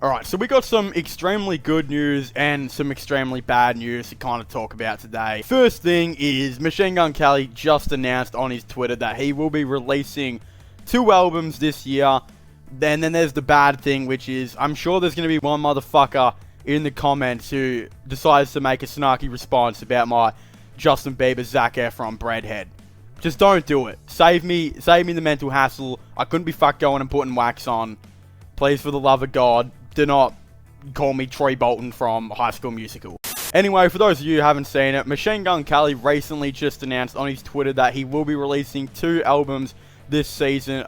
Alright, so we got some extremely good news and some extremely bad news to kind of talk about today. First thing is, Machine Gun Kelly just announced on his Twitter that he will be releasing 2 albums this year. And then there's the bad thing, which is, I'm sure there's going to be one motherfucker in the comments who decides to make a snarky response about my Justin Bieber, Zac Efron breadhead. Just don't do it. Save me the mental hassle. I couldn't be fucked going and putting wax on. Please, for the love of God, do not call me Troy Bolton from High School Musical. Anyway, for those of you who haven't seen it, Machine Gun Kelly recently just announced on his Twitter that he will be releasing 2 albums this season.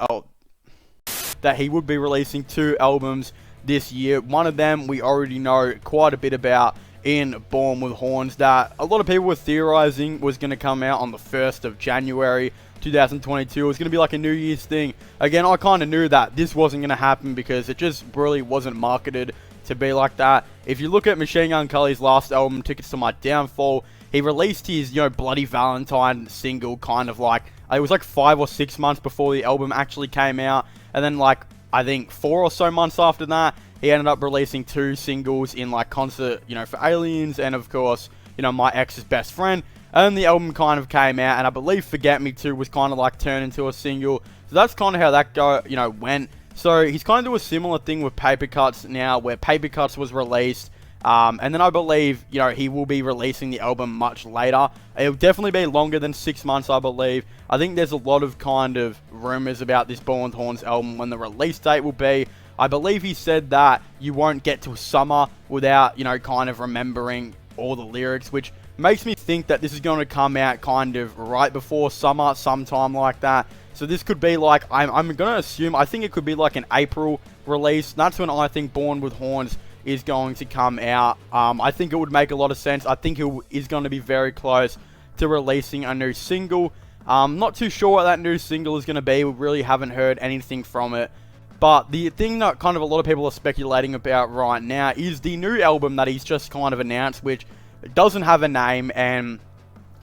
That he would be releasing 2 albums this year. One of them we already know quite a bit about in Born with Horns, that a lot of people were theorizing was going to come out on the 1st of January 2022. It was going to be like a New Year's thing. Again, I kind of knew that this wasn't going to happen because it just really wasn't marketed to be like that. If you look at Machine Gun Kelly's last album, Tickets to My Downfall, he released his, Bloody Valentine single kind of like, it was like 5 or 6 months before the album actually came out. And then like, I think 4 or so months after that, he ended up releasing 2 singles in like Concert, for Aliens, and of course, My Ex's Best Friend. And the album kind of came out, and I believe Forget Me Too was kind of like turned into a single. So that's kind of how that went. So he's kind of doing a similar thing with Paper Cuts now, where Paper Cuts was released. And then I believe, he will be releasing the album much later. It'll definitely be longer than 6 months, I believe. I think there's a lot of kind of rumors about this Born with Horns album, when the release date will be. I believe he said that you won't get to summer without, kind of remembering all the lyrics, which makes me think that this is going to come out kind of right before summer, sometime like that. So this could be like, I'm going to assume, I think it could be like an April release. That's when I think Born with Horns is going to come out. I think it would make a lot of sense. I think he is going to be very close to releasing a new single. Not too sure what that new single is going to be. We really haven't heard anything from it. But the thing that kind of a lot of people are speculating about right now is the new album that he's just kind of announced, which doesn't have a name, and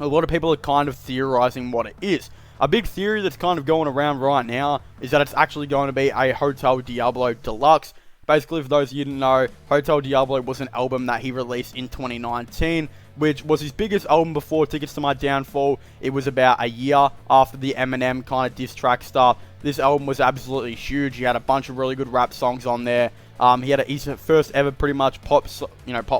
a lot of people are kind of theorizing what it is. A big theory that's kind of going around right now is that it's actually going to be a Hotel Diablo Deluxe. Basically, for those of you who didn't know, Hotel Diablo was an album that he released in 2019, which was his biggest album before Tickets to My Downfall. It was about a year after the Eminem kind of diss track stuff. This album was absolutely huge. He had a bunch of really good rap songs on there. He had his first ever pretty much pop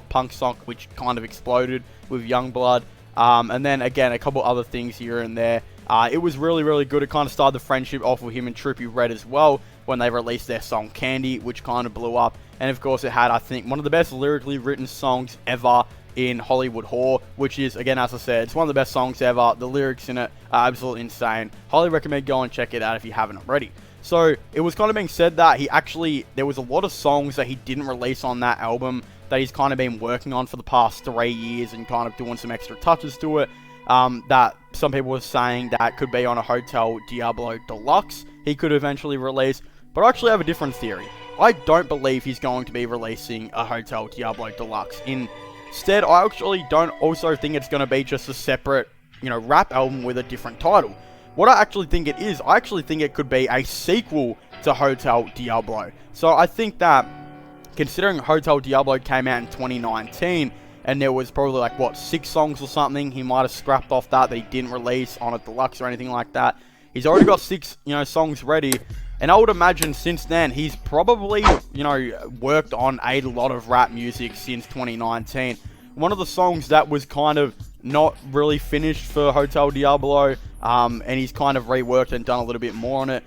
punk song, which kind of exploded with Youngblood. And then again, a couple other things here and there. It was really, really good. It kind of started the friendship off with him and Trippie Redd as well, when they released their song Candy, which kind of blew up. And of course, it had, I think, one of the best lyrically written songs ever in Hollywood Whore, which is, again, as I said, it's one of the best songs ever. The lyrics in it are absolutely insane. Highly recommend go and check it out if you haven't already. So it was kind of being said that there was a lot of songs that he didn't release on that album that he's kind of been working on for the past 3 years and kind of doing some extra touches to it. That some people were saying that could be on a Hotel Diablo Deluxe he could eventually release. But I actually have a different theory. I don't believe he's going to be releasing a Hotel Diablo Deluxe. Instead, I actually don't also think it's going to be just a separate, rap album with a different title. What I actually think it is, I actually think it could be a sequel to Hotel Diablo. So I think that, considering Hotel Diablo came out in 2019, and there was probably 6 songs or something, he might have scrapped off that he didn't release on a deluxe or anything like that. He's already got 6, songs ready. And I would imagine since then, he's probably, worked on a lot of rap music since 2019. One of the songs that was kind of not really finished for Hotel Diablo, and he's kind of reworked and done a little bit more on it,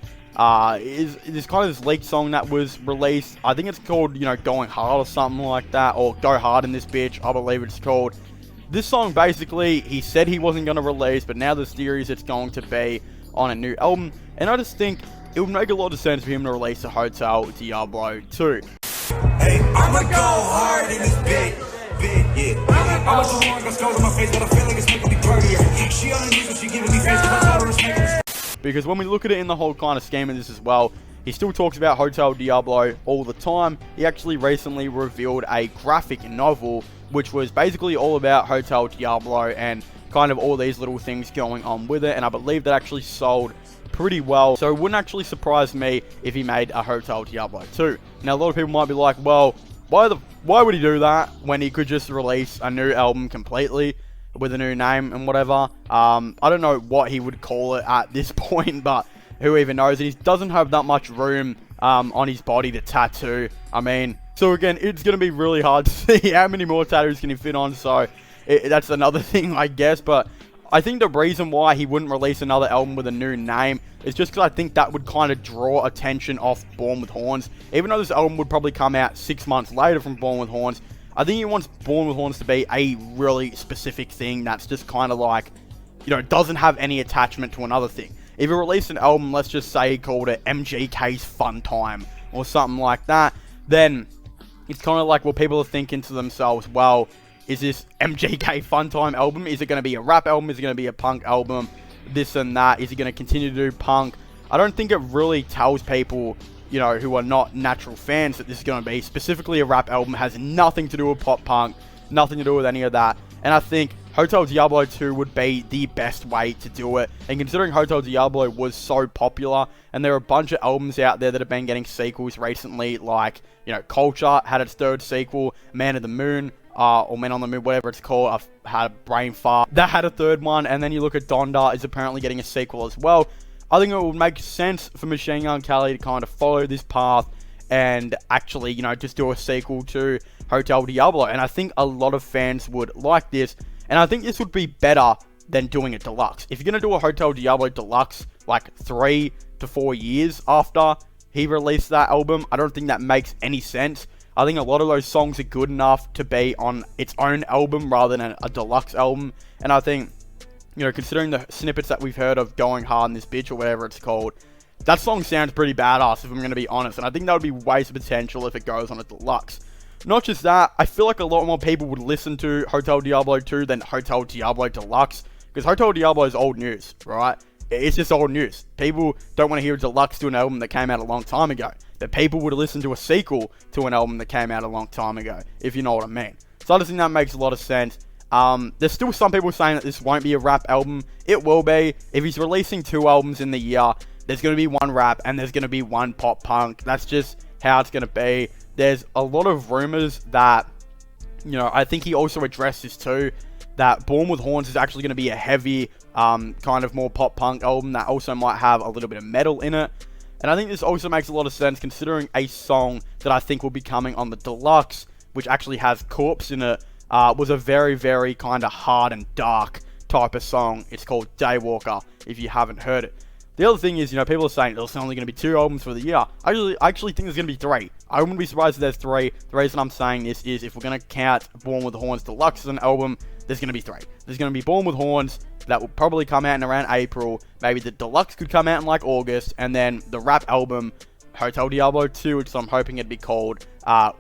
is kind of this leaked song that was released. I think it's called, Going Hard or something like that, or Go Hard in This Bitch, I believe it's called. This song, basically, he said he wasn't going to release, but now there's theories it's going to be on a new album, and I just think it would make a lot of sense for him to release a Hotel Diablo 2. Hey, I'ma go hard in this bit, yeah. I was the one got scars on my face, but I feel like it's making me prettier. She on the knees, so she giving me face, but I told her respect. Because when we look at it in the whole kind of scheme of this as well, he still talks about Hotel Diablo all the time. He actually recently revealed a graphic novel, which was basically all about Hotel Diablo and kind of all these little things going on with it. And I believe that actually sold pretty well. So it wouldn't actually surprise me if he made a Hotel Diablo 2. Now, a lot of people might be like, well, why would he do that when he could just release a new album completely with a new name and whatever? I don't know what he would call it at this point, but who even knows? He doesn't have that much room on his body to tattoo. I mean, so again, it's going to be really hard to see how many more tattoos can he fit on, so that's another thing, I guess. But I think the reason why he wouldn't release another album with a new name is just because I think that would kind of draw attention off Born with Horns. Even though this album would probably come out 6 months later from Born with Horns, I think he wants Born with Horns to be a really specific thing that's just kind of like, you know, doesn't have any attachment to another thing. If he released an album, let's just say he called it MGK's Fun Time or something like that, then it's kind of like, well, people are thinking to themselves, well, is this MGK Fun Time album? Is it going to be a rap album? Is it going to be a punk album? This and that. Is he going to continue to do punk? I don't think it really tells people, you know, who are not natural fans that this is going to be specifically a rap album. It has nothing to do with pop punk, nothing to do with any of that. And I think Hotel Diablo 2 would be the best way to do it. And considering Hotel Diablo was so popular, and there are a bunch of albums out there that have been getting sequels recently, like, you know, Culture had its third sequel, Man of the Moon, or Men on the Moon, whatever it's called. I've had a brain fart. That had a third one, and then you look at Donda is apparently getting a sequel as well. I think it would make sense for Machine Gun Kelly to kind of follow this path and actually, you know, just do a sequel to Hotel Diablo. And I think a lot of fans would like this, and I think this would be better than doing a deluxe. If you're going to do a Hotel Diablo deluxe like 3 to 4 years after he released that album, I don't think that makes any sense. I think a lot of those songs are good enough to be on its own album rather than a deluxe album. And I think, you know, considering the snippets that we've heard of Going Hard in This Bitch or whatever it's called, that song sounds pretty badass if I'm going to be honest. And I think that would be wasted potential if it goes on a deluxe. Not just that, I feel like a lot more people would listen to Hotel Diablo 2 than Hotel Diablo Deluxe. Because Hotel Diablo is old news, right? It's just old news. People don't want to hear a deluxe to an album that came out a long time ago. That people would listen to a sequel to an album that came out a long time ago, if you know what I mean. So I just think that makes a lot of sense. There's still some people saying that this won't be a rap album. It will be. If he's releasing 2 albums in the year, there's going to be one rap and there's going to be one pop punk. That's just how it's going to be. There's a lot of rumors that, you know, I think he also addressed this too, that Born with Horns is actually going to be a heavy, kind of more pop punk album that also might have a little bit of metal in it. And I think this also makes a lot of sense considering a song that I think will be coming on the deluxe, which actually has Corpse in it, was a very, very kind of hard and dark type of song. It's called Daywalker, if you haven't heard it. The other thing is, you know, people are saying there's only going to be 2 albums for the year. I actually think there's going to be 3. I wouldn't be surprised if there's 3. The reason I'm saying this is if we're going to count Born with Horns Deluxe as an album, there's going to be 3. There's going to be Born with Horns, that will probably come out in around April. Maybe the deluxe could come out in like August, and then the rap album, Hotel Diablo 2, which I'm hoping it'd be called,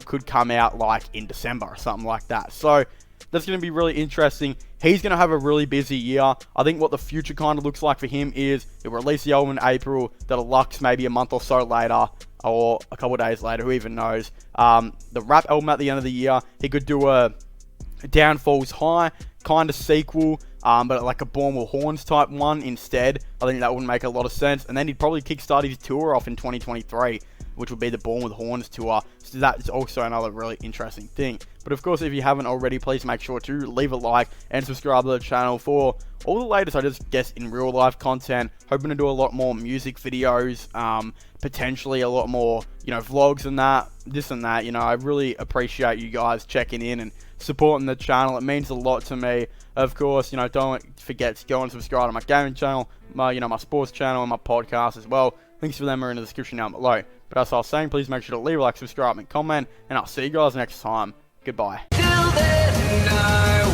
could come out like in December or something like that. So that's going to be really interesting. He's going to have a really busy year. I think what the future kind of looks like for him is he'll release the album in April, the deluxe maybe a month or so later, or a couple of days later, who even knows. The rap album at the end of the year, he could do a Downfall's High kind of sequel, but like a Born with Horns type one instead. I think that would make a lot of sense. And then he'd probably kickstart his tour off in 2023, which would be the Born with Horns tour. So that's also another really interesting thing. But of course, if you haven't already, please make sure to leave a like and subscribe to the channel for all the latest, I just guess, in real life content. Hoping to do a lot more music videos, potentially a lot more, you know, vlogs and that, this and that. You know, I really appreciate you guys checking in and supporting the channel. It means a lot to me. Of course, you know, don't forget to go and subscribe to my gaming channel, my sports channel, and my podcast as well. Links for them are in the description down below. But as I was saying, please make sure to leave a like, subscribe, and comment, and I'll see you guys next time. Goodbye. Till then,